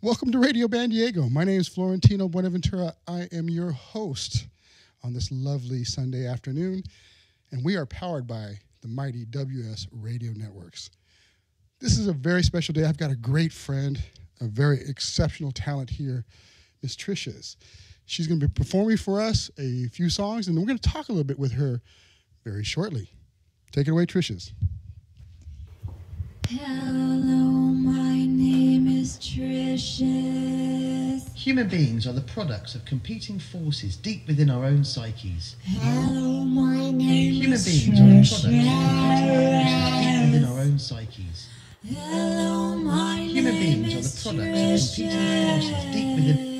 Welcome to Radio Bandiego. My name is Florentino Buenaventura. I am your host on this lovely Sunday afternoon, and we are powered by the mighty WS Radio Networks. This is a very special day. I've got a great friend, a very exceptional talent here, Miss Trishes. She's going to be performing for us a few songs, and we're going to talk a little bit with her very shortly. Take it away, Trishes. Hello, my name is Trishes. Human beings are the products of competing forces deep within our own psyches. Hello, my name Human is beings Trishes. are the products of competing forces deep within our own psyches. Hello, my Human name beings are is the products of competing forces deep within.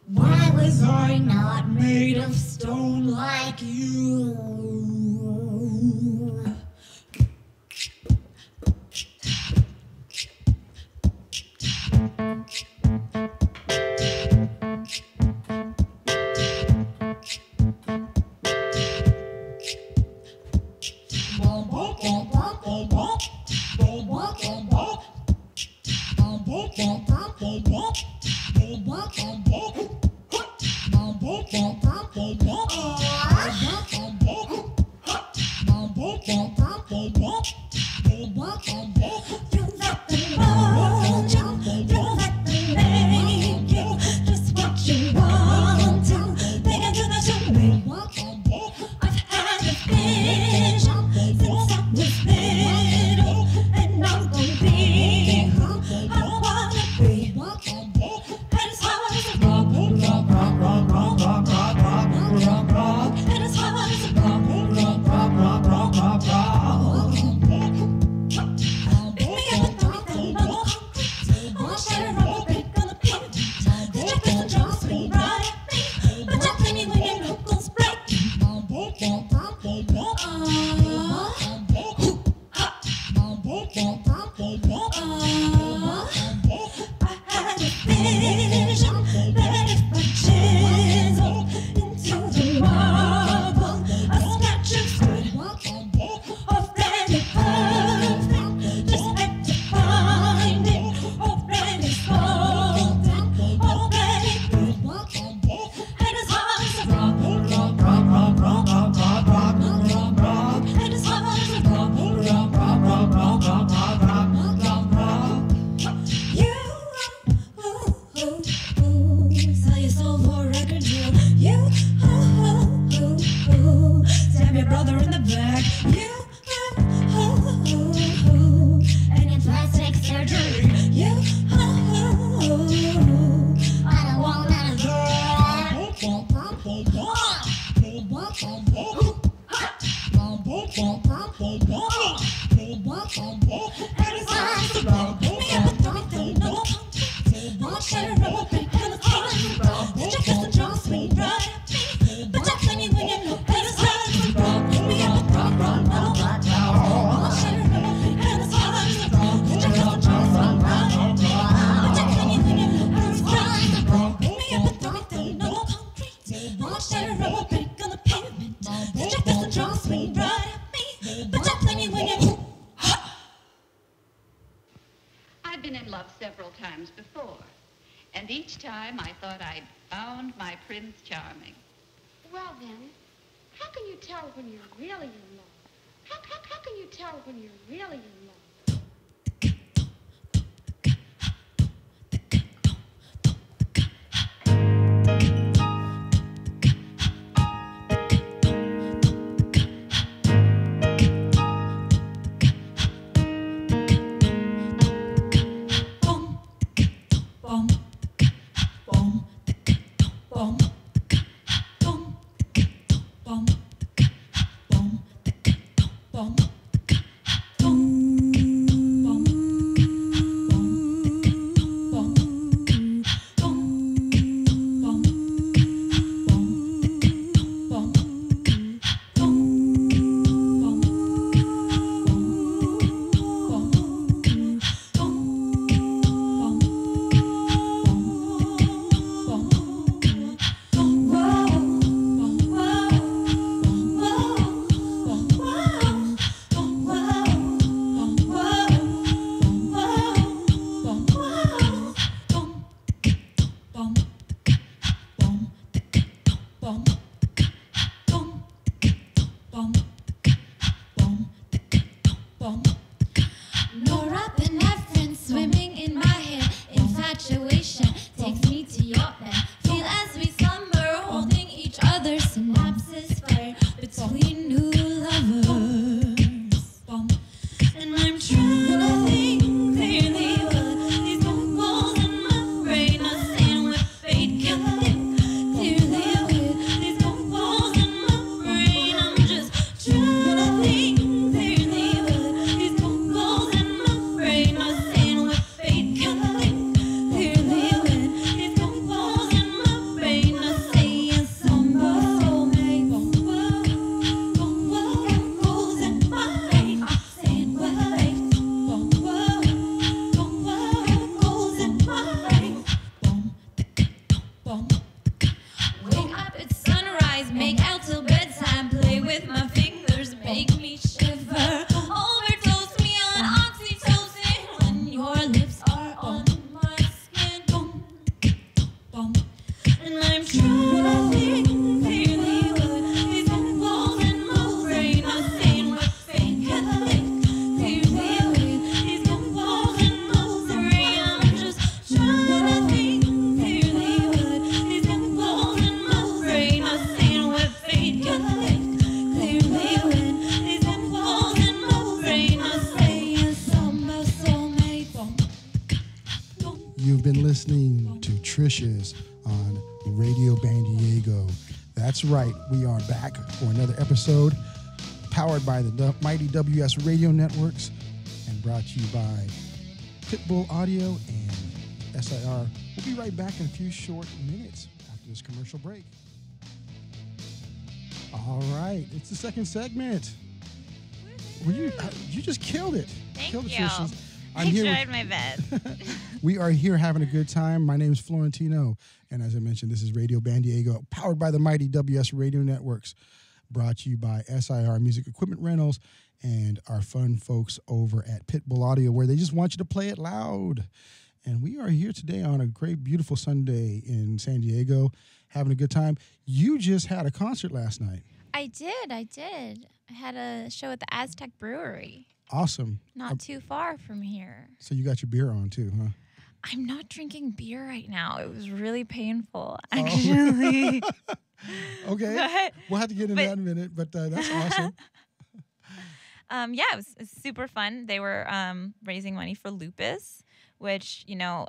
Why was I not made of stone like you? I've been in love several times before, and each time I thought I'd found my Prince Charming. Well then, how can you tell when you're really in love? How can you tell when you're really in love? Clearly You've been listening to Trishes on Radio Bandiego. That's right, we are back for another episode powered by the mighty WS Radio Networks and brought to you by Pitbull Audio and SIR. We'll be right back in a few short minutes after this commercial break. All right, it's the second segment. Well, you just killed it. Thank killed you. Trishes. I tried my best. We are here having a good time. My name is Florentino, and as I mentioned, this is Radio Bandiego, powered by the mighty WS Radio Networks, brought to you by SIR Music Equipment Rentals and our fun folks over at Pitbull Audio, where they just want you to play it loud. And we are here today on a great, beautiful Sunday in San Diego, having a good time. You just had a concert last night. I did. I had a show at the Aztec Brewery. Awesome. Not too far from here. So you got your beer on too, huh? I'm not drinking beer right now. It was really painful, actually. Okay. We'll have to get into that in a minute, but that's awesome. Yeah, it was super fun. They were raising money for lupus, which,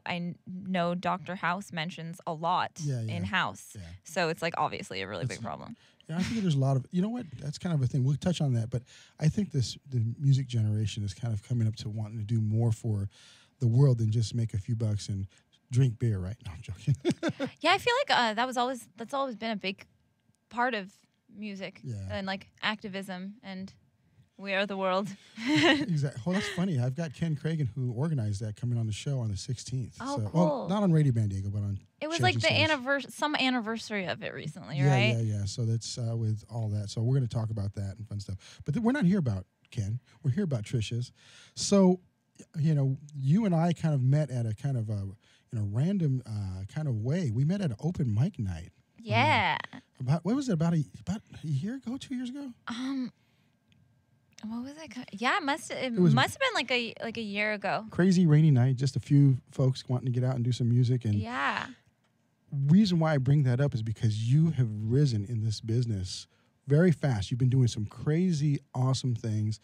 I know Dr. House mentions a lot in House. Yeah. So it's like obviously a really big problem. Yeah, I think there's a lot of, that's kind of a thing. We'll touch on that, but I think the music generation is kind of coming up to wanting to do more for the world than just make a few bucks and drink beer, right? No, I'm joking. Yeah, I feel like that's always been a big part of music and like activism and we are the world. Exactly. Oh, that's funny. I've got Ken Cragen, who organized that, coming on the show on the 16th. Oh, so, cool. Well, not on Radio Bandiego, but on it was Changing like the Stage. some anniversary of it recently, Yeah, right? Yeah. So that's with all that. So we're going to talk about that and fun stuff. But we're not here about Ken. We're here about Trishes. So, you and I kind of met at a kind of in a random kind of way. We met at an open mic night. Yeah. What was it? About a year ago, 2 years ago? What was it? Yeah, it must have been like a year ago. Crazy rainy night. Just a few folks wanting to get out and do some music. And reason why I bring that up is because you have risen in this business very fast. You've been doing some crazy, awesome things.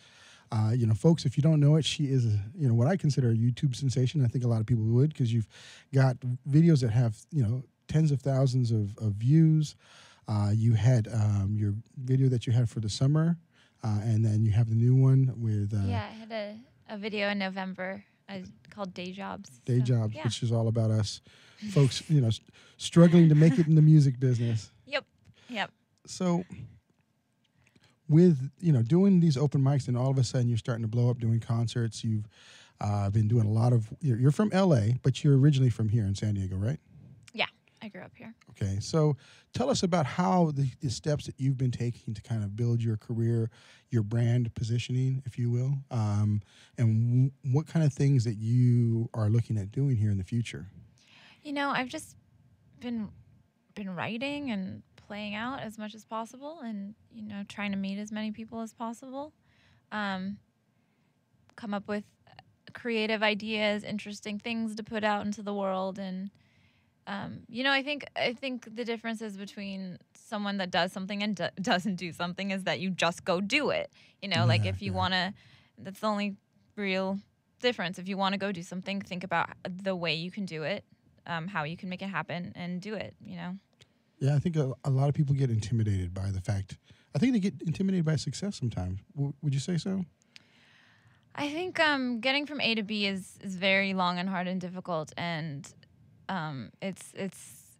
Folks, if you don't know it, she is, what I consider a YouTube sensation. I think a lot of people would, because you've got videos that have, tens of thousands of views. You had your video that you had for the summer. And then you have the new one with... I had a video in November called Day Jobs. Day Jobs, which is all about us folks, struggling to make it in the music business. Yep. So with, doing these open mics, and all of a sudden you're starting to blow up doing concerts. You've been doing a lot of... You're from L.A., but you're originally from here in San Diego, right? Yeah, I grew up here. Okay, so tell us about how the steps that you've been taking to kind of build your career, your brand positioning, if you will, and what kind of things that you are looking at doing here in the future. I've just been writing and playing out as much as possible and, trying to meet as many people as possible, come up with creative ideas, interesting things to put out into the world. And I think the differences between someone that does something and doesn't do something is that you just go do it. If you want to, that's the only real difference. If you want to go do something, think about the way you can do it, how you can make it happen and do it, Yeah, I think a lot of people get intimidated by the fact. I think they get intimidated by success sometimes. Would you say so? I think getting from A to B is very long and hard and difficult, and it's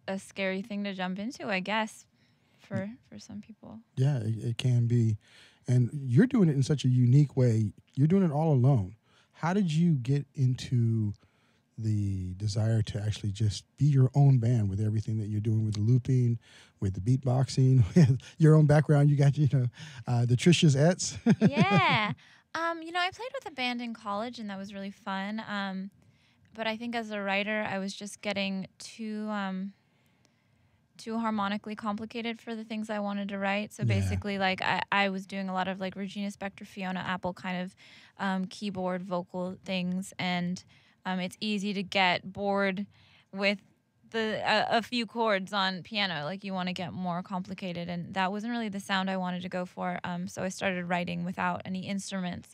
a scary thing to jump into, I guess, for some people. Yeah, it can be. And you're doing it in such a unique way. You're doing it all alone. How did you get into the desire to actually just be your own band with everything that you're doing with the looping, with the beatboxing, with your own background? You got, the Trishes Ets. Yeah. I played with a band in college, and that was really fun. But I think as a writer, I was just getting too harmonically complicated for the things I wanted to write. So basically, I was doing a lot of like Regina Spektor, Fiona Apple kind of keyboard vocal things, and it's easy to get bored with a few chords on piano. Like you want to get more complicated, and that wasn't really the sound I wanted to go for. So I started writing without any instruments.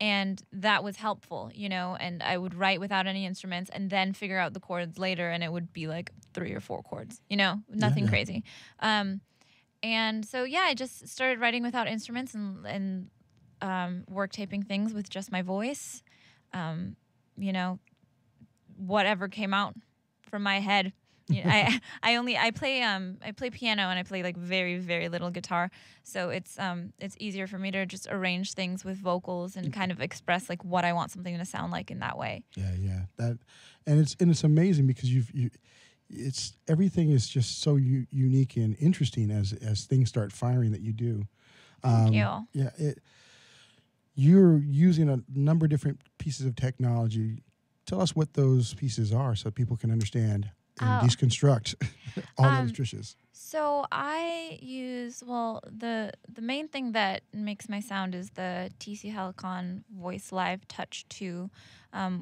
And that was helpful, and I would write without any instruments and then figure out the chords later, and it would be like 3 or 4 chords, nothing crazy. And so, I just started writing without instruments and work taping things with just my voice, whatever came out from my head. I play piano and I play like very, very little guitar, so it's easier for me to just arrange things with vocals and kind of express like what I want something to sound like in that way. That, and it's amazing because it's everything is just so unique and interesting as things start firing that you do. Thank you. Yeah, you're using a number of different pieces of technology. Tell us what those pieces are so people can understand and deconstruct all those Trishes. So I use, the main thing that makes my sound is the TC Helicon Voice Live Touch 2,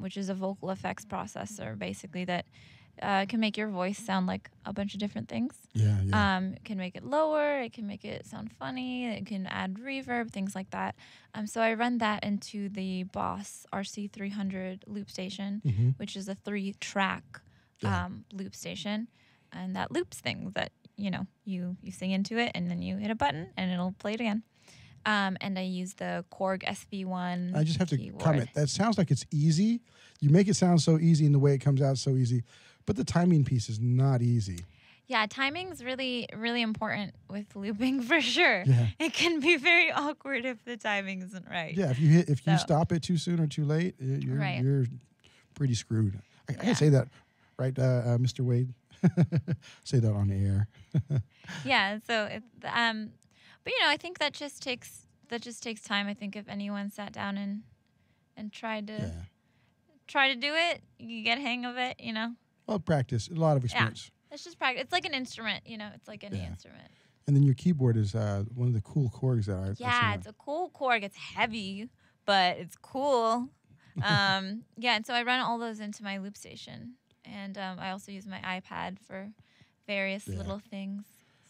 which is a vocal effects processor, basically, that can make your voice sound like a bunch of different things. It can make it lower, it can make it sound funny, it can add reverb, things like that. So I run that into the Boss RC300 loop station, which is a 3-track loop station, and that loops things that you sing into it, and then you hit a button and it'll play it again. And I use the Korg SV1 I just have to keyboard. comment, that sounds like it's easy. You make it sound so easy in the way it comes out, so easy, but the timing piece is not easy. Yeah, timing's really, really important with looping for sure. Yeah. It can be very awkward if the timing isn't right. Yeah, if you stop it too soon or too late, you're pretty screwed. I can say that, right, Mr. Wade? Say that on the air. Yeah. So, but I think that just takes time. I think if anyone sat down and tried to do it, you get a hang of it. Well, practice, a lot of experience. Yeah, it's just practice. It's like an instrument. It's like any instrument. And then your keyboard is one of the cool Korgs that I've Yeah, it's a cool Korg. It's heavy, but it's cool. And so I run all those into my loop station. And I also use my iPad for various little things.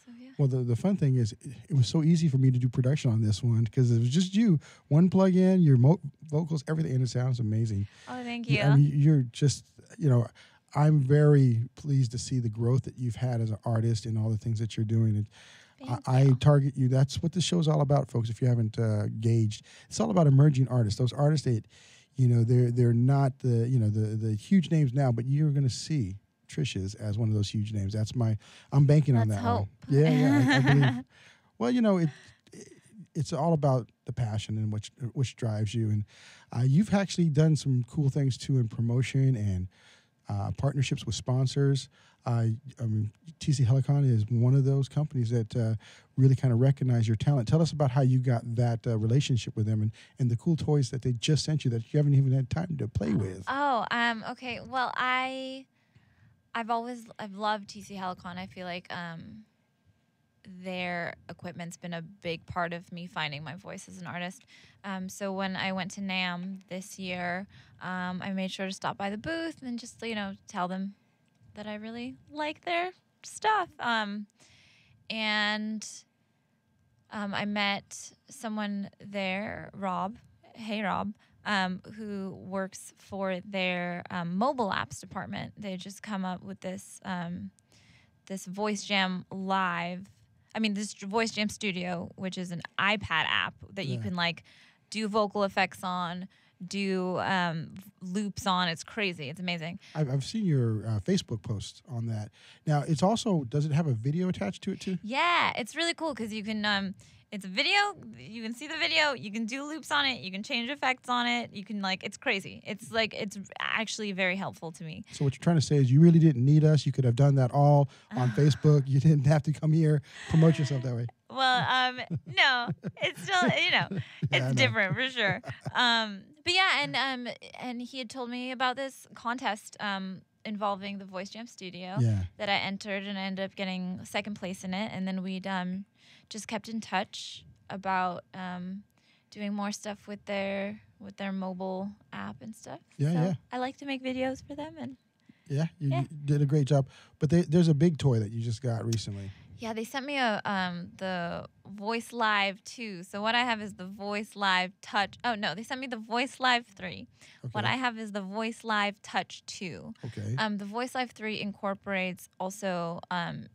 So, yeah. Well, the fun thing is it was so easy for me to do production on this one because it was just you. One plug-in, your vocals, everything, and it sounds amazing. Oh, thank you. I mean, you're just, I'm very pleased to see the growth that you've had as an artist and all the things that you're doing. And I target you. That's what the show's all about, folks, if you haven't gauged. It's all about emerging artists. Those artists that they're not the huge names now, but you're going to see Trishes as one of those huge names. I'm banking on that hope. one. Yeah, I believe. Well, it's all about the passion and which drives you. And you've actually done some cool things too in promotion and partnerships with sponsors. I mean, TC Helicon is one of those companies that really kind of recognize your talent. Tell us about how you got that relationship with them and the cool toys that they just sent you that you haven't even had time to play with. Okay. Well, I've loved TC Helicon. I feel like their equipment's been a big part of me finding my voice as an artist. So when I went to NAMM this year, I made sure to stop by the booth and just tell them that I really like their stuff. And I met someone there, Rob. Hey, Rob. Who works for their mobile apps department. They just come up with this this Voice Jam Live. This Voice Jam Studio, which is an iPad app that you can do vocal effects on, do loops on. It's crazy. It's amazing. I've seen your Facebook posts on that. Now, it's also, does it have a video attached to it too? Yeah, it's really cool because you can, it's a video, you can see the video, you can do loops on it, you can change effects on it, you can it's crazy. It's actually very helpful to me. So what you're trying to say is you really didn't need us. You could have done that all on Facebook. You didn't have to come here, promote yourself that way. Well, no, it's still, it's different for sure. But yeah, and he had told me about this contest involving the Voice Jam Studio that I entered, and I ended up getting second place in it. And then we'd just kept in touch about doing more stuff with their mobile app and stuff. So I like to make videos for them, and you did a great job. But there's a big toy that you just got recently. Yeah, they sent me the Voice Live 2. So what I have is the Voice Live Touch. Oh no, they sent me the Voice Live 3. What Okay. I have is the Voice Live Touch 2. Okay. The Voice Live 3 incorporates also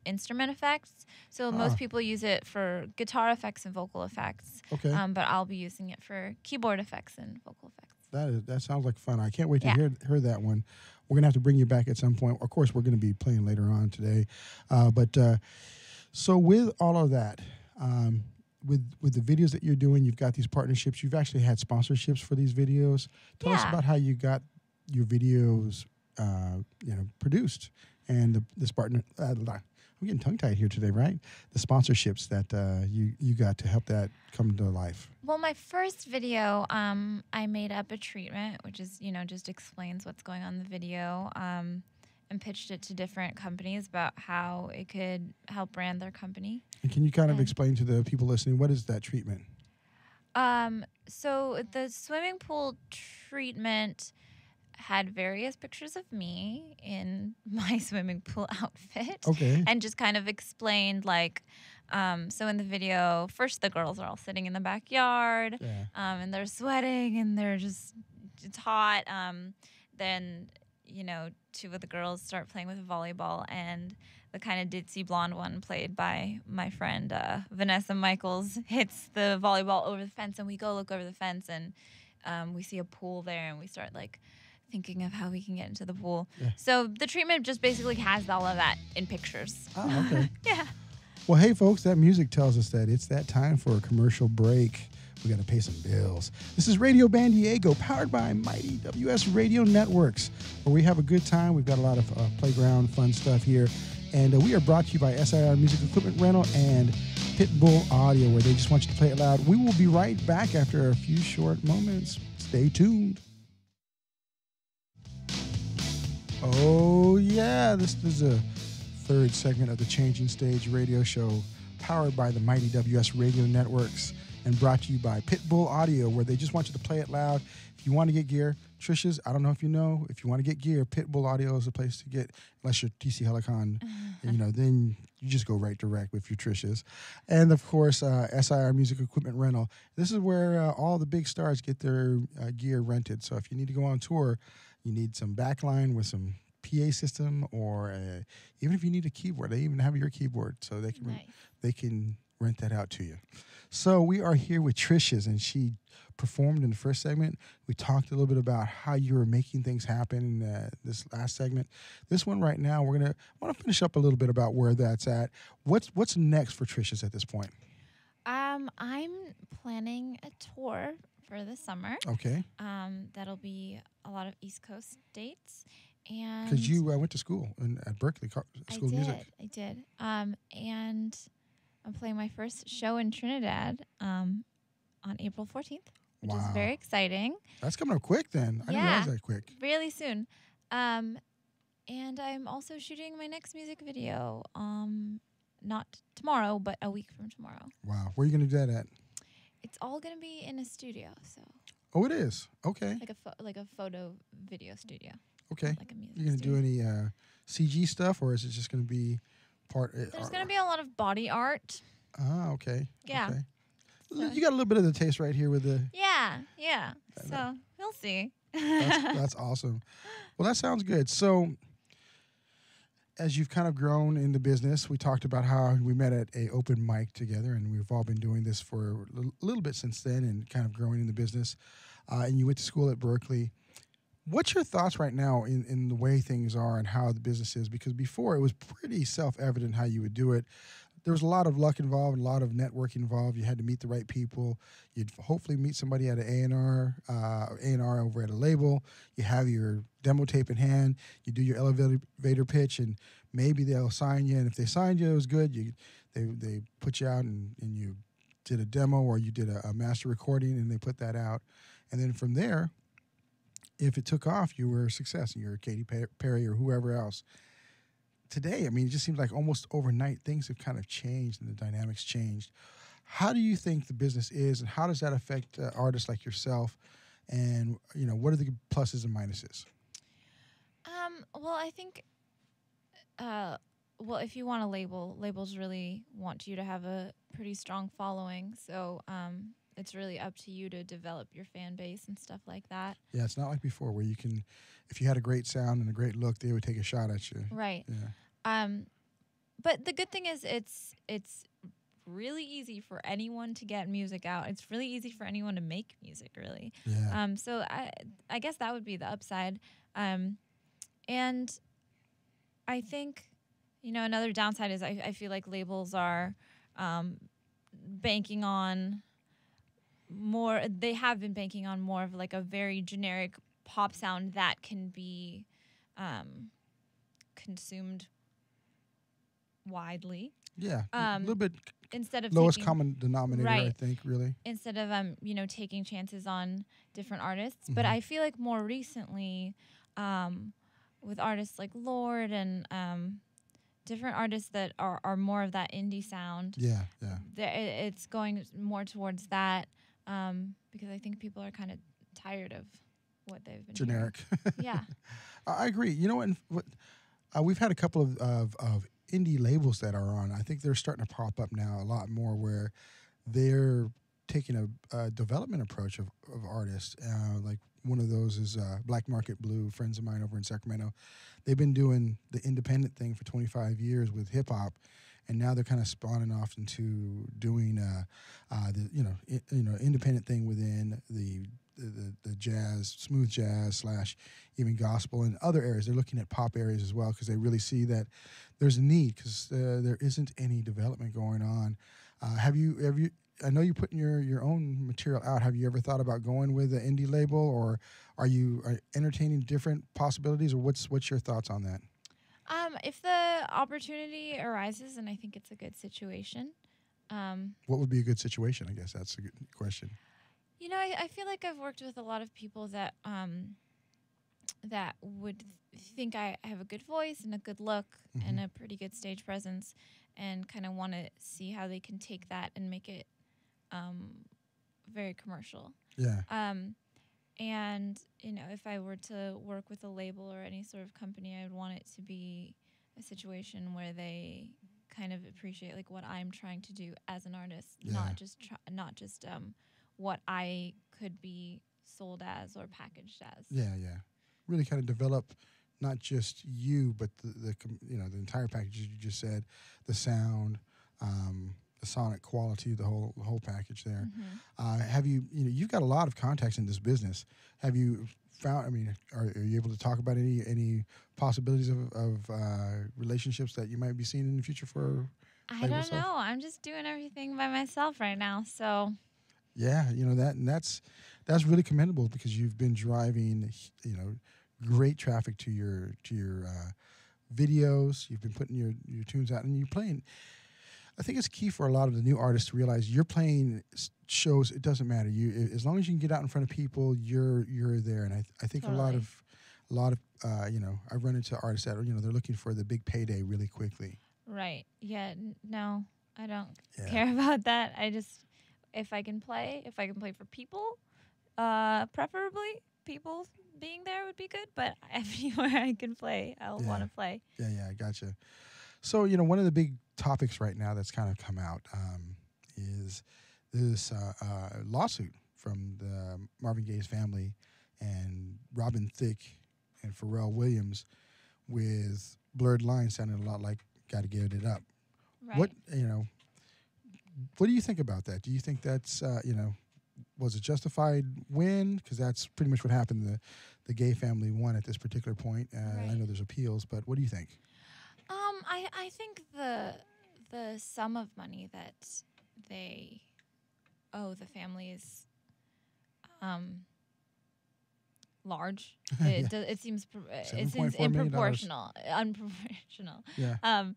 instrument effects. So Ah. most people use it for guitar effects and vocal effects. Okay. But I'll be using it for keyboard effects and vocal effects. That sounds like fun. I can't wait to Yeah. hear that one. We're gonna have to bring you back at some point. Of course, we're gonna be playing later on today, so with all of that, with the videos that you're doing, you've got these partnerships. You've actually had sponsorships for these videos. Tell us Yeah. about how you got your videos, produced, and this partner. I'm getting tongue tied here today, right? The sponsorships that you got to help that come to life. Well, my first video, I made up a treatment, which is, just explains what's going on in the video, and pitched it to different companies about how it could help brand their company. And can you kind of And- explain to the people listening, what is that treatment? So the swimming pool treatment had various pictures of me in my swimming pool outfit. Okay. And just kind of explained so in the video, first the girls are all sitting in the backyard, Yeah. and they're sweating and it's hot. Then, two of the girls start playing with a volleyball, and the kind of ditzy blonde one played by my friend Vanessa Michaels hits the volleyball over the fence, and we go look over the fence, and we see a pool there, and we start thinking of how we can get into the pool. Yeah. So the treatment just basically has all of that in pictures. Oh, okay. Yeah. Well, hey, folks, that music tells us that it's that time for a commercial break. We got to pay some bills. This is Radio Bandiego, powered by Mighty WS Radio Networks, where we have a good time. We've got a lot of playground fun stuff here. And we are brought to you by SIR Music Equipment Rental and Pitbull Audio, where they just want you to play it loud. We will be right back after a few short moments. Stay tuned. Oh, yeah, this is a third segment of the Changing Stage radio show, powered by the Mighty WS Radio Networks and brought to you by Pitbull Audio, where they just want you to play it loud. If you want to get gear, Trishes, I don't know if you know, if you want to get gear, Pitbull Audio is the place to get, unless you're TC Helicon, then you just go right direct with your Trishes. And, of course, SIR Music Equipment Rental. This is where all the big stars get their gear rented. So if you need to go on tour, you need some backline with some PA system, or even if you need a keyboard, they even have your keyboard, so they can Nice. they can rent that out to you. So we are here with Trishes, and she performed in the first segment. We talked a little bit about how you were making things happen in this last segment. This one right now, I want to finish up a little bit about where that's at. What's next for Trishes at this point? I'm planning a tour for the summer. Okay, That'll be a lot of East Coast dates. And because you went to school at Berkeley School of Music. I did. And I'm playing my first show in Trinidad on April 14th, which is Wow. very exciting. That's coming up quick then. I didn't Yeah. realize that quick. Really soon. And I'm also shooting my next music video, not tomorrow, but a week from tomorrow. Wow. Where are you going to do that at? It's all going to be in a studio, so Oh, it is. Okay. like a photo video studio. Okay. Not like a music You going to do studio. any CG stuff, or is it just going to be part? There's going to be a lot of body art. Ah, okay. Yeah. Okay. So- You got a little bit of the taste right here with the. Yeah. So we'll see. That's awesome. Well, that sounds good. So, as you've kind of grown in the business, we talked about how we met at a open mic together, and we've all been doing this for a little bit since then, and kind of growing in the business. And you went to school at Berkeley. What's your thoughts right now in the way things are and how the business is? Because before it was pretty self-evident how you would do it. There was a lot of luck involved, a lot of networking involved. You had to meet the right people. You'd hopefully meet somebody at an A&R over at a label. You have your demo tape in hand. You do your elevator pitch, and maybe they'll sign you. And if they signed you, it was good. They put you out, and you did a demo, or you did a master recording, and they put that out. And then from there, if it took off, you were a success. You're Katy Perry or whoever else. Today, I mean, it just seems like almost overnight things have kind of changed and the dynamics changed. How do you think the business is, and how does that affect artists like yourself? And, what are the pluses and minuses? Well, I think well, if you want a label, labels really want you to have a pretty strong following. So it's really up to you to develop your fan base and stuff like that. Yeah, it's not like before where you can, if you had a great sound and a great look, they would take a shot at you. Right. Yeah. But the good thing is it's really easy for anyone to get music out. It's really easy for anyone to make music, really. Yeah. So I guess that would be the upside. And I think, another downside is I feel like labels are banking on more. They have been banking on more of like a very generic pop sound that can be consumed widely. Yeah. A little bit Instead of lowest taking, common denominator, I think, really. instead of taking chances on different artists. But I feel like more recently, with artists like Lord and different artists that are more of that indie sound. Yeah. It's going more towards that because I think people are kind of tired of what they've been Generic. Yeah. I agree. You know what? We've had a couple of indie labels that are on. I think they're starting to pop up now a lot more where they're taking a development approach of artists. Like one of those is Black Market Blue, friends of mine over in Sacramento. They've been doing the independent thing for 25 years with hip hop, and now they're kind of spawning off into doing the independent thing within the jazz, smooth jazz / even gospel and other areas. They're looking at pop areas as well because they really see that there's a need because there isn't any development going on. Have you? I know you're putting your own material out. Have you ever thought about going with an indie label, or are you entertaining different possibilities, or what's your thoughts on that? If the opportunity arises, and I think it's a good situation. What would be a good situation? I guess that's a good question. I feel like I've worked with a lot of people that that would think I have a good voice and a good look and a pretty good stage presence, and kind of want to see how they can take that and make it very commercial. Yeah. And if I were to work with a label or any sort of company, I would want it to be a situation where they kind of appreciate like what I'm trying to do as an artist, not just what I could be sold as or packaged as. Yeah. Really kind of develop not just you, but the entire package you just said, the sound, the sonic quality, the whole package there. Have you've got a lot of contacts in this business. Have you found? I mean, are you able to talk about any possibilities of relationships that you might be seeing in the future for? I don't know. I'm just doing everything by myself right now, so. Yeah, that's really commendable because you've been driving, great traffic to your videos. You've been putting your tunes out, and you're playing. I think it's key for a lot of the new artists to realize you're playing shows. It doesn't matter. As long as you can get out in front of people, you're there. And I think Totally. a lot of I've run into artists that they're looking for the big payday really quickly. Right. Yeah. No, I don't Yeah. care about that. If I can play for people, preferably people being there would be good. But everywhere I can play, I'll want to play. Yeah, I gotcha. So, one of the big topics right now that's kind of come out is this lawsuit from the Marvin Gaye's family and Robin Thicke and Pharrell Williams with Blurred Lines sounding a lot like Gotta Give It Up. Right. What do you think about that? Do you think that's, was it justified win? Because that's pretty much what happened. The Gaye family won at this particular point. Right. I know there's appeals, but what do you think? I think the sum of money that they owe the family is large. It seems $7.4 million. unproportional. Yeah.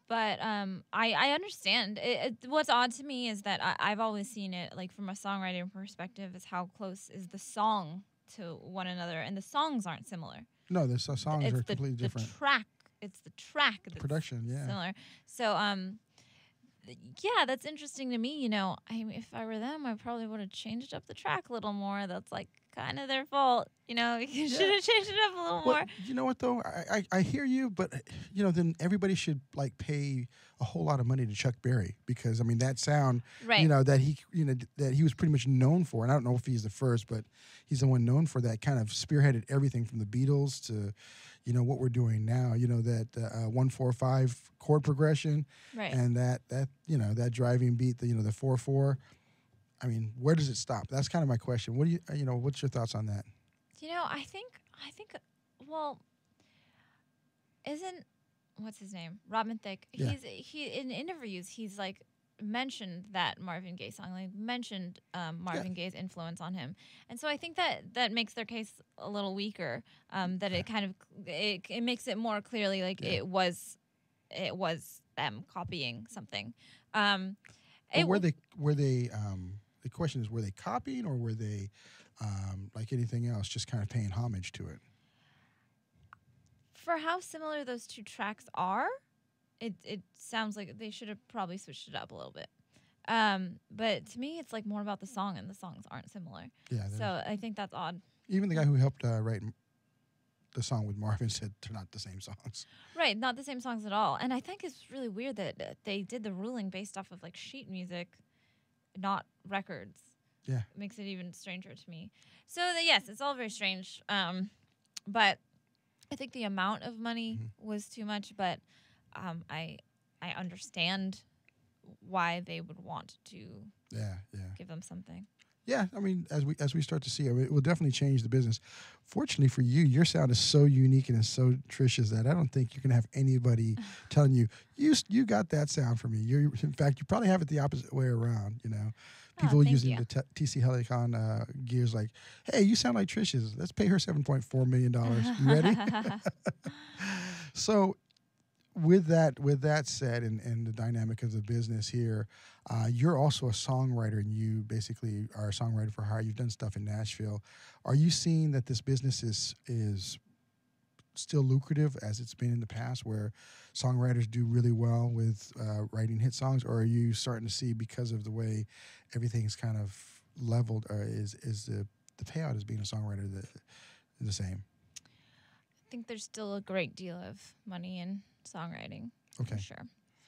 But I understand. What's odd to me is that I've always seen it like from a songwriting perspective is how close is the song to one another, and the songs aren't similar. No, the songs are completely different. It's the track. That's production, yeah. Similar. So, yeah, that's interesting to me. If I were them, I probably would have changed up the track a little more. That's like kind of their fault. You know, you should have changed it up a little more. You know what though? I hear you, but you know, then everybody should like pay a whole lot of money to Chuck Berry because I mean that sound, Right. you know, that he was pretty much known for, and I don't know if he's the first, but he's the one known for that kind of spearheaded everything from the Beatles to, you know, what we're doing now. You know that 1-4-5 chord progression, Right. and that you know that driving beat, the 4/4. I mean, where does it stop? That's kind of my question. What do you know? What's your thoughts on that? You know, I think, well, what's his name? Robin Thicke. Yeah. He in interviews, he's like mentioned that Marvin Gaye song, like mentioned Marvin Gaye's influence on him. And so I think that makes their case a little weaker, that it kind of, it makes it more clearly like it was them copying something. Were they the question is, were they copying or were they like anything else, just kind of paying homage to it? For how similar those two tracks are, it sounds like they should have probably switched it up a little bit. But to me, it's like more about the song, and the songs aren't similar. Yeah. So I think that's odd. Even the guy who helped write the song with Marvin said they're not the same songs. Right, not the same songs at all. And I think it's really weird that they did the ruling based off of like sheet music, not records. Yeah. It makes it even stranger to me. So yes, it's all very strange. But I think the amount of money was too much. But I understand why they would want to give them something. Yeah, I mean, as we start to see, it will definitely change the business. Fortunately for you, your sound is so unique and is so Trishes that I don't think you're gonna have anybody telling you got that sound for me. In fact, you probably have it the opposite way around. You know, people using the TC Helicon gears like, hey, you sound like Trishes. Let's pay her $7.4 million. You ready? So. With that said, and the dynamic of the business here, you're also a songwriter, and you basically are a songwriter for hire. You've done stuff in Nashville. Are you seeing that this business is still lucrative as it's been in the past, where songwriters do really well with writing hit songs, or are you starting to see, because of the way everything's kind of leveled, is the payout as being a songwriter the same? I think there's still a great deal of money in songwriting. Okay. For sure.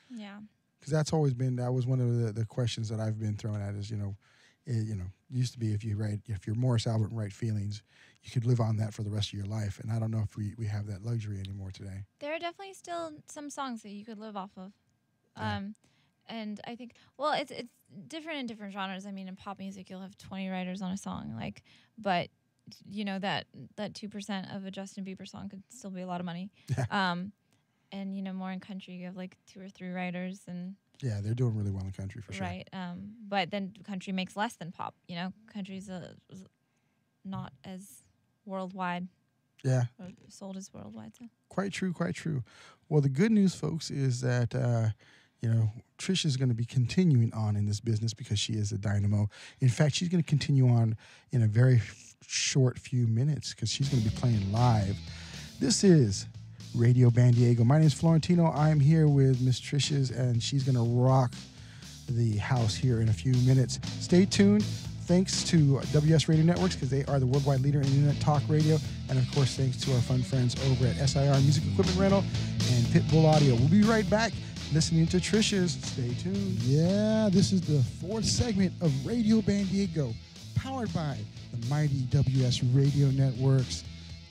Yeah. Because that was one of the questions that I've been thrown at is, used to be if you're Morris Albert and write feelings, you could live on that for the rest of your life. And I don't know if we have that luxury anymore today. There are definitely still some songs that you could live off of. Yeah. And I think, well, it's different in different genres. I mean, in pop music, you'll have 20 writers on a song, but you know that 2% of a Justin Bieber song could still be a lot of money. Yeah. And more in country, you have like 2 or 3 writers, and yeah, they're doing really well in country for sure. right. But then country makes less than pop. Country's not as worldwide. Yeah. Or sold as worldwide. So. Quite true. Well, the good news, folks, is that Trish is going to be continuing on in this business because she is a dynamo. In fact, she's going to continue on in a very short few minutes because she's going to be playing live. This is Radio Bandiego. My name is Florentino. I'm here with Miss Trishes, and she's going to rock the house here in a few minutes. Stay tuned. Thanks to WS Radio Networks because they are the worldwide leader in internet talk radio. And, of course, thanks to our fun friends over at SIR Music Equipment Rental and Pitbull Audio. We'll be right back listening to Trishes. Stay tuned. Yeah, this is the 4th segment of Radio Bandiego, powered by the mighty WS Radio Networks.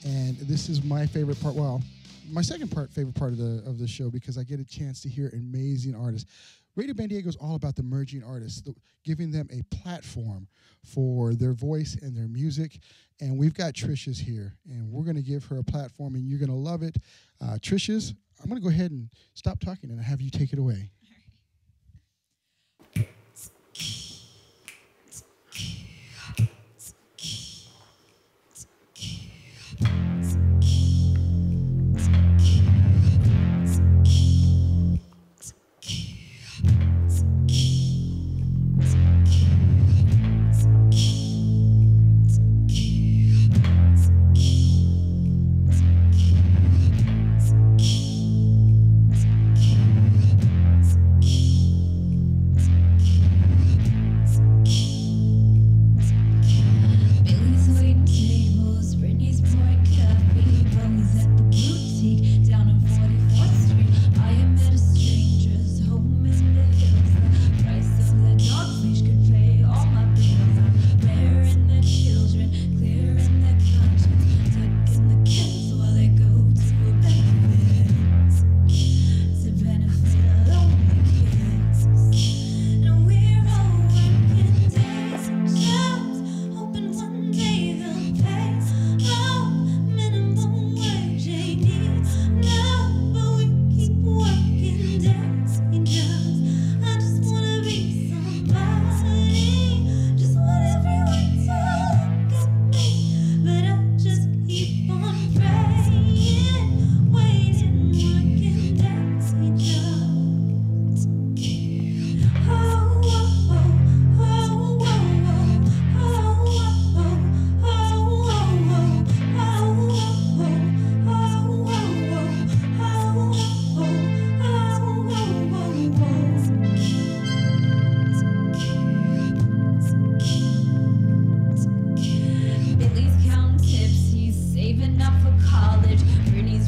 And this is my favorite part. Well, my favorite part of the show because I get a chance to hear amazing artists. Radio Bandiego is all about the emerging artists, giving them a platform for their voice and their music. And we've got Trishes here, and we're going to give her a platform, and you're going to love it. Trishes, I'm going to go ahead and stop talking and have you take it away.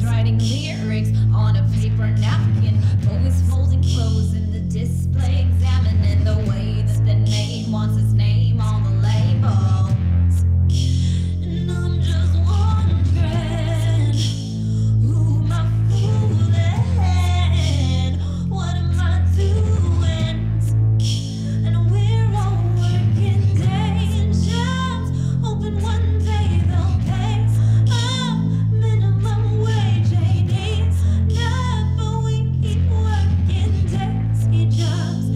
writing lyrics on a paper napkin. Always folding clothes in the display, examining the way that the name wants its name on the label. And I'm just wondering, who am I fooling? What am I doing? And we're all working day jobs, hoping one day they'll pay a minimum wage. Ain't enough, but we keep working daisy jobs,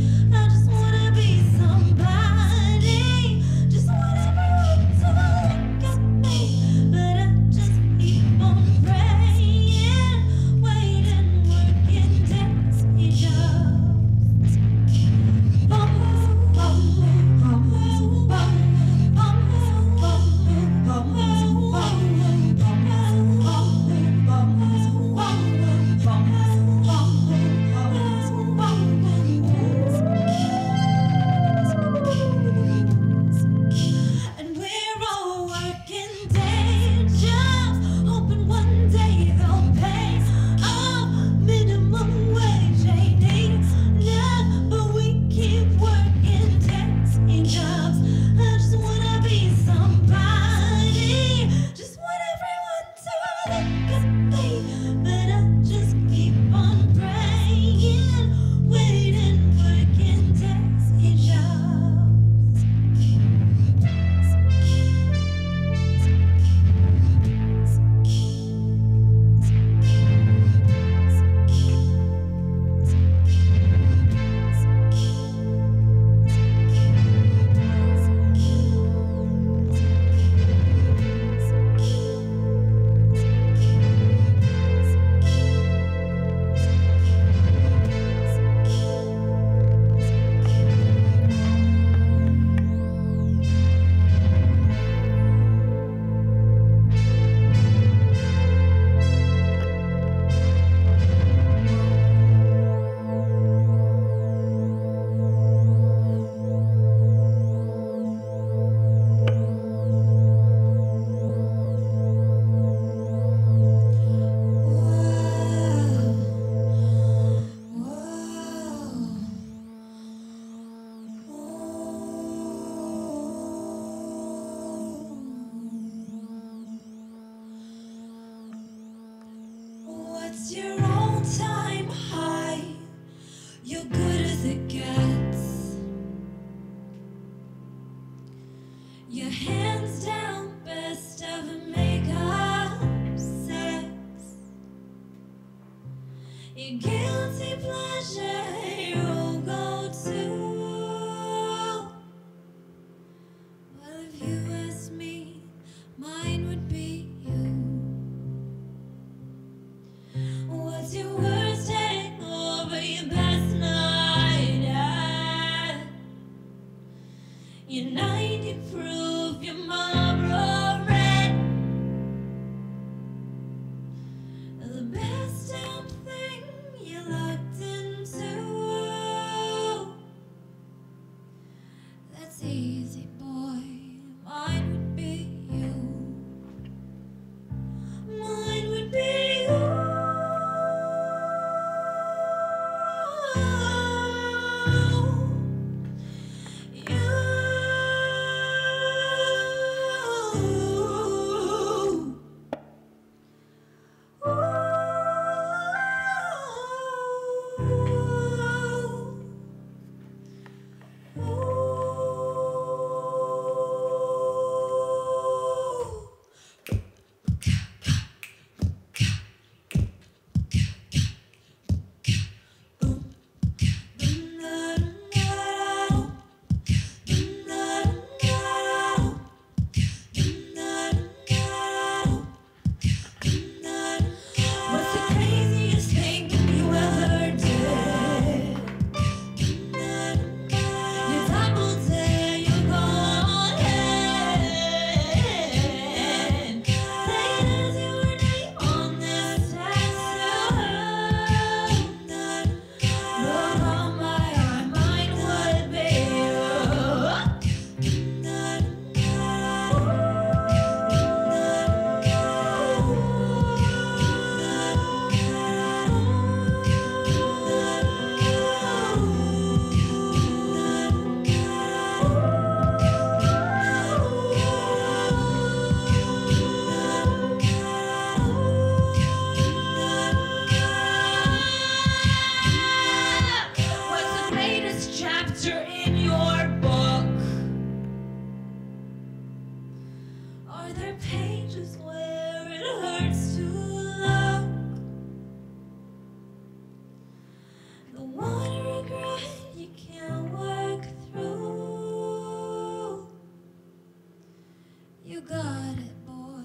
got it, boy.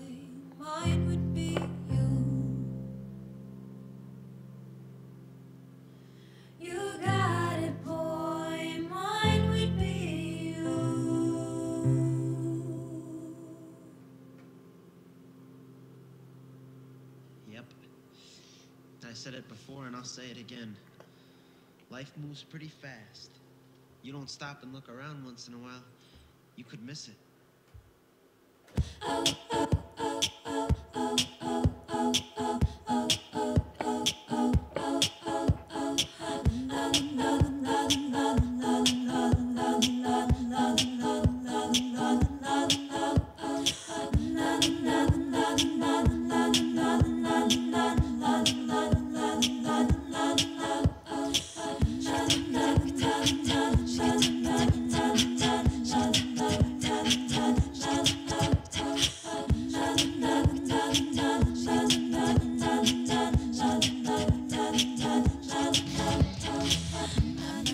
Mine would be you. You got it, boy. Mine would be you. Yep. I said it before and I'll say it again. Life moves pretty fast. You don't stop and look around once in a while, you could miss it.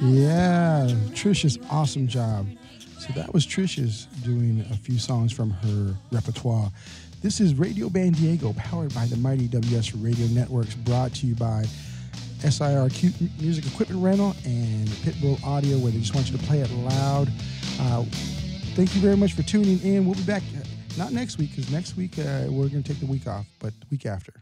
Yeah, Trishes, awesome job. So that was Trishes doing a few songs from her repertoire. This is Radio Bandiego, powered by the mighty WS Radio Networks, brought to you by SIR Music Equipment Rental and Pitbull Audio, where they just want you to play it loud. Thank you very much for tuning in. We'll be back, not next week, because next week we're going to take the week off, but the week after.